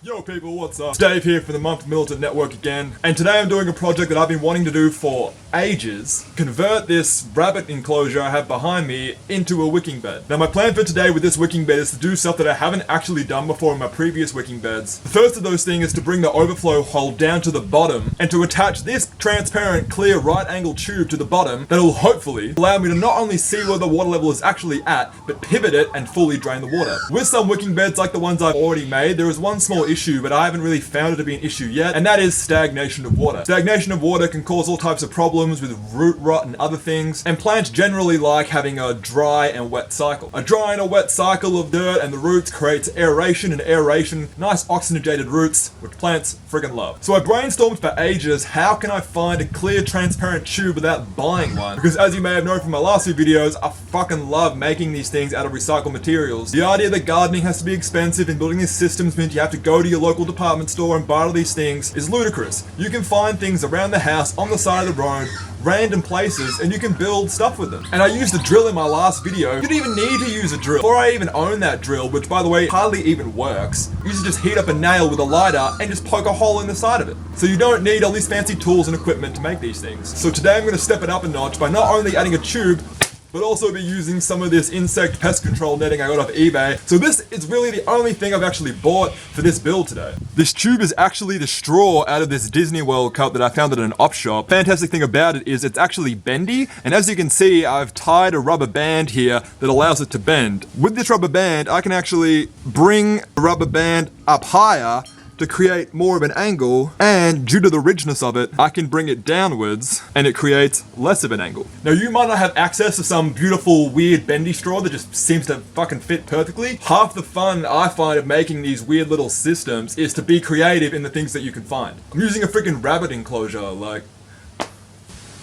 Yo people, what's up? It's Dave here for the Month Militant Network again, and today I'm doing a project that I've been wanting to do for ages. Convert this rabbit enclosure I have behind me into a wicking bed. Now my plan for today with this wicking bed is to do stuff that I haven't actually done before in my previous wicking beds. The first of those things is to bring the overflow hole down to the bottom and to attach this transparent clear right angle tube to the bottom that will hopefully allow me to not only see where the water level is actually at, but pivot it and fully drain the water. With some wicking beds like the ones I've already made, there is one small issue, but I haven't really found it to be an issue yet, and that is stagnation of water. Stagnation of water can cause all types of problems with root rot and other things, and plants generally like having a dry and wet cycle. A dry and a wet cycle of dirt and the roots creates aeration, and aeration, nice oxygenated roots, which plants friggin' love. So I brainstormed for ages, how can I find a clear transparent tube without buying one? Because as you may have known from my last few videos, I fucking love making these things out of recycled materials. The idea that gardening has to be expensive and building these systems means you have to go to your local department store and buy all these things is ludicrous. You can find things around the house, on the side of the road, random places, and you can build stuff with them. And I used a drill in my last video. You didn't even need to use a drill. Before I even own that drill, which by the way hardly even works, you used to just heat up a nail with a lighter and just poke a hole in the side of it. So you don't need all these fancy tools and equipment to make these things. So today I'm going to step it up a notch by not only adding a tube, but also be using some of this insect pest control netting I got off eBay. So this is really the only thing I've actually bought for this build today. This tube is actually the straw out of this Disney World cup that I found at an op shop. Fantastic thing about it is it's actually bendy, and as you can see, I've tied a rubber band here that allows it to bend. With this rubber band, I can actually bring the rubber band up higher to create more of an angle, and due to the ridgeness of it, I can bring it downwards and it creates less of an angle. Now you might not have access to some beautiful weird bendy straw that just seems to fucking fit perfectly. Half the fun I find of making these weird little systems is to be creative in the things that you can find. I'm using a freaking rabbit enclosure, like.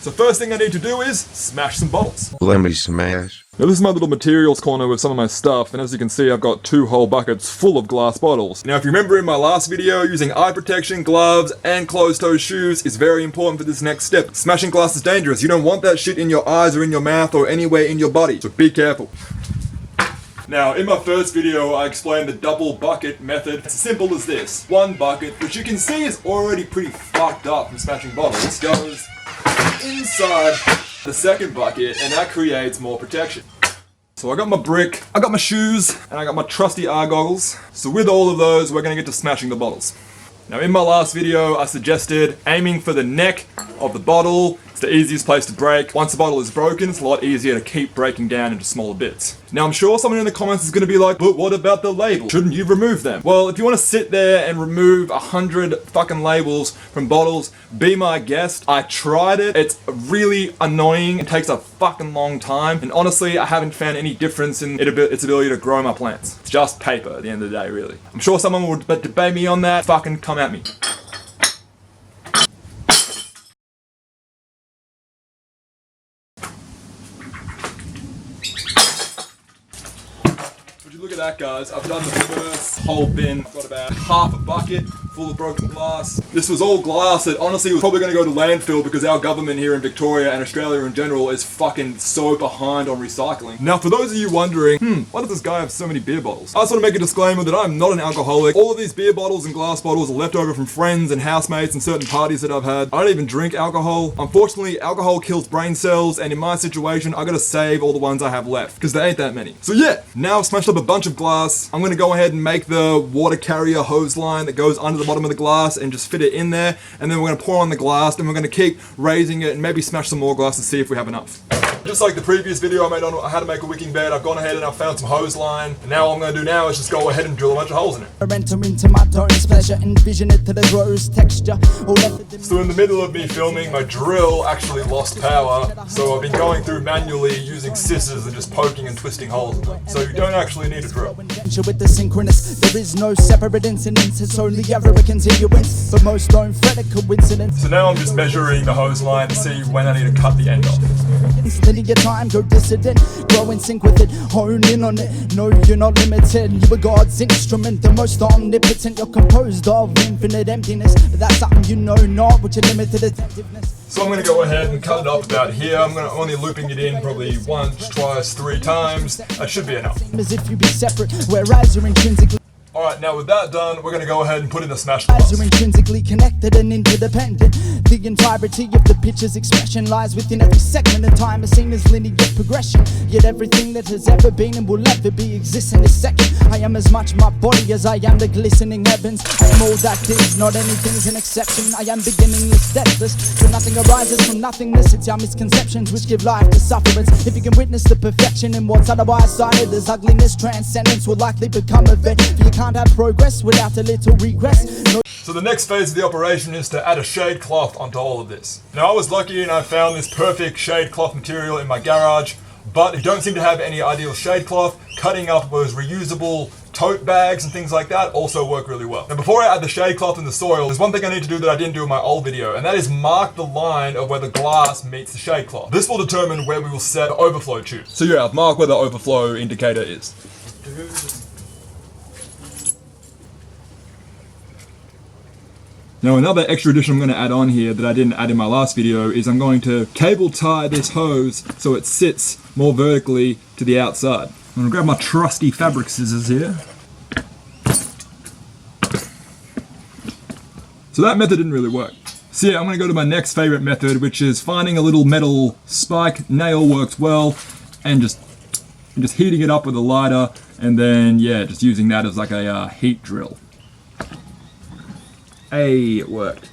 So first thing I need to do is smash some bottles. Let me smash. Now this is my little materials corner with some of my stuff, and as you can see I've got 2 whole buckets full of glass bottles. Now if you remember in my last video, using eye protection, gloves, and closed-toe shoes is very important for this next step. Smashing glass is dangerous. You don't want that shit in your eyes or in your mouth or anywhere in your body, so be careful. Now, in my first video, I explained the double bucket method. It's as simple as this. One bucket, which you can see is already pretty fucked up from smashing bottles, goes inside the second bucket, and that creates more protection. So I got my brick, I got my shoes, and I got my trusty eye goggles. So with all of those, we're gonna get to smashing the bottles. Now in my last video, I suggested aiming for the neck of the bottle. It's the easiest place to break. Once the bottle is broken, it's a lot easier to keep breaking down into smaller bits. Now I'm sure someone in the comments is going to be like, but what about the label? Shouldn't you remove them? Well, if you want to sit there and remove 100 fucking labels from bottles, be my guest. I tried it. It's really annoying. It takes a fucking long time. And honestly, I haven't found any difference in its ability to grow my plants. It's just paper at the end of the day, really. I'm sure someone will debate me on that. Fucking come at me. Look at that, guys. I've done the first whole bin. I've got about half a bucket full of broken glass. This was all glass that honestly was probably going to go to landfill because our government here in Victoria and Australia in general is fucking so behind on recycling. Now for those of you wondering, why does this guy have so many beer bottles? I just want to make a disclaimer that I'm not an alcoholic. All of these beer bottles and glass bottles are left over from friends and housemates and certain parties that I've had. I don't even drink alcohol. Unfortunately, alcohol kills brain cells, and in my situation, I gotta save all the ones I have left because there ain't that many. So yeah, now I've smashed up a bunch of glass. I'm gonna go ahead and make the water carrier hose line that goes under the bottom of the glass and just fit it in there, and then we're gonna pour on the glass, and we're gonna keep raising it and maybe smash some more glass to see if we have enough. Just like the previous video I made on how to make a wicking bed, I've gone ahead and I've found some hose line, and now all I'm going to do now is just go ahead and drill a bunch of holes in it. So in the middle of me filming, my drill actually lost power, so I've been going through manually using scissors and just poking and twisting holes in them. So you don't actually need a drill. With the synchronous, there is no separate incidents, it's only ever a continuance, but most don't fret a coincidence. So now I'm just measuring the hose line to see when I need to cut the end off. linear time, go dissident, grow in sync with it, hone in on it. No, you're not limited, you are God's instrument, the most omnipotent. You're composed of infinite emptiness, but that's something you know not with your limited attentiveness. So I'm going to go ahead and cut it up about here. I'm going to only looping it in probably once, twice, 3 times. That should be enough. As if you be separate, whereas you're intrinsically. Alright, now with that done, we're going to go ahead and put in the smash As blast. you're intrinsically connected and interdependent, the entirety of the picture's expression lies within every segment of time, is seen as linear progression. Yet everything that has ever been and will ever be exists in a second. I am as much my body as I am the glistening heavens. I am all that is, not anything's an exception. I am beginningless, deathless, for nothing arises from nothingness. It's our misconceptions which give life to sufferance. If you can witness the perfection in what's otherwise cited as ugliness, transcendence will likely become a event. For you can't have progress without a little regress. No. So the next phase of the operation is to add a shade cloth onto all of this. Now I was lucky and I found this perfect shade cloth material in my garage, but if you don't seem to have any ideal shade cloth, cutting up those reusable tote bags and things like that also work really well. Now before I add the shade cloth in the soil, there's one thing I need to do that I didn't do in my old video, and that is mark the line of where the glass meets the shade cloth. This will determine where we will set the overflow tube. So yeah, I've marked where the overflow indicator is. Now another extra addition I'm going to add on here that I didn't add in my last video is I'm going to cable tie this hose so it sits more vertically to the outside. I'm going to grab my trusty fabric scissors here. So that method didn't really work. So yeah, I'm going to go to my next favorite method, which is finding a little metal spike, nail works well, and just heating it up with a lighter, and then yeah, just using that as like a heat drill. Hey, it worked.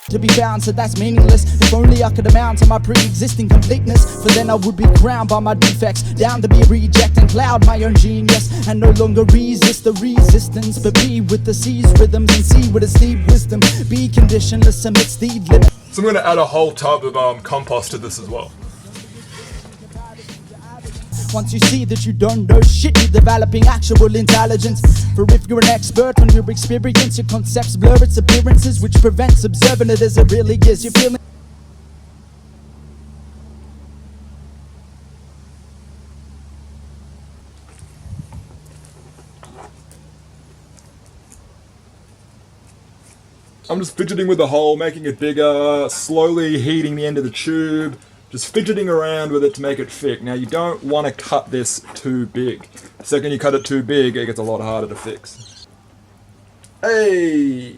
To be found, so that's meaningless. If only I could amount to my pre-existing completeness, for then I would be crowned by my defects, down to be a reject and cloud my own genius, and no longer resist the resistance, but be with the sea's rhythms and see with its deep wisdom, be conditionless amidst the limits. So I'm going to add a whole tub of compost to this as well. Once you see that you don't know shit, you're developing actual intelligence. For if you're an expert on your experience, your concepts blur its appearances, which prevents observing it as it really is. You feel me? I'm just fidgeting with the hole, making it bigger, slowly heating the end of the tube, just fidgeting around with it to make it fit. Now you don't want to cut this too big. The second you cut it too big, it gets a lot harder to fix. Hey!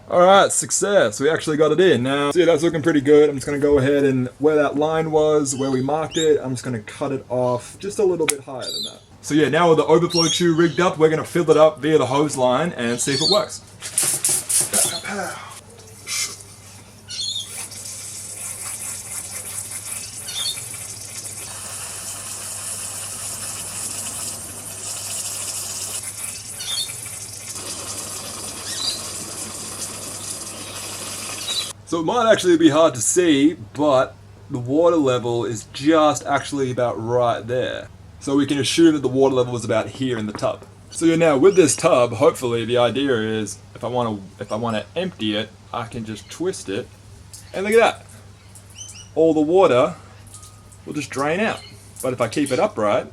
Alright, success. We actually got it in. Now, see, that's looking pretty good. I'm just going to go ahead and where that line was, where we marked it, I'm just going to cut it off just a little bit higher than that. So yeah, now with the overflow tube rigged up, we're going to fill it up via the hose line and see if it works. So it might actually be hard to see, but the water level is just actually about right there. So we can assume that the water level is about here in the tub. So yeah, now with this tub, hopefully the idea is if I want to empty it, I can just twist it, and look at that. All the water will just drain out. But if I keep it upright,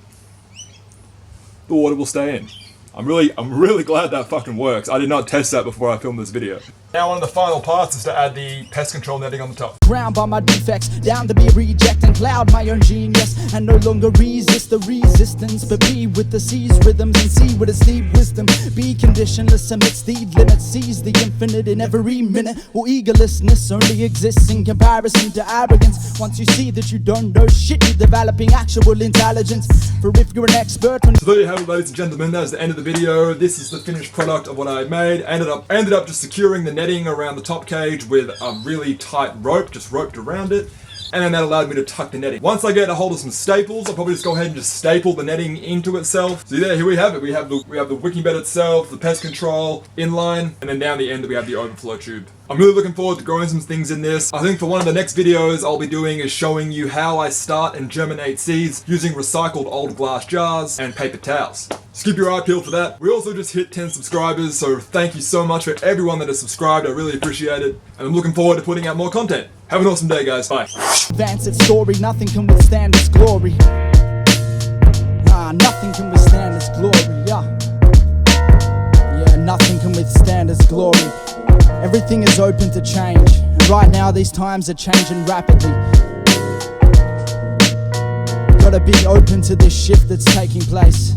the water will stay in. I'm really glad that fucking works. I did not test that before I filmed this video. Now one of the final parts is to add the pest control netting on the top. Ground by my defects, down to be a reject and cloud my own genius, and no longer resist the resistance, but be with the sea's rhythms and see with its deep wisdom, be conditionless amidst the limits, seize the infinite in every minute, or egolessness only exists in comparison to arrogance. Once you see that you don't know shit, you're developing actual intelligence. For if you're an expert on... So there you have it, ladies and gentlemen, that's the end of the video. This is the finished product of what I made. Ended up just securing the netting around the top cage with a really tight rope, just roped around it. and then that allowed me to tuck the netting. Once I get a hold of some staples, I'll probably just go ahead and just staple the netting into itself. So yeah, here we have it. We have the wicking bed itself, the pest control, inline, and then down the end we have the overflow tube. I'm really looking forward to growing some things in this. I think for one of the next videos I'll be doing is showing you how I start and germinate seeds using recycled old glass jars and paper towels. Just keep your eye peeled for that. We also just hit 10 subscribers, so thank you so much for everyone that has subscribed. I really appreciate it. And I'm looking forward to putting out more content. Have an awesome day, guys. Bye. Advance its story, nothing can withstand its glory. Nothing can withstand its glory, yeah, nothing can withstand its glory. Everything is open to change, and right now these times are changing rapidly. Gotta be open to this shift that's taking place.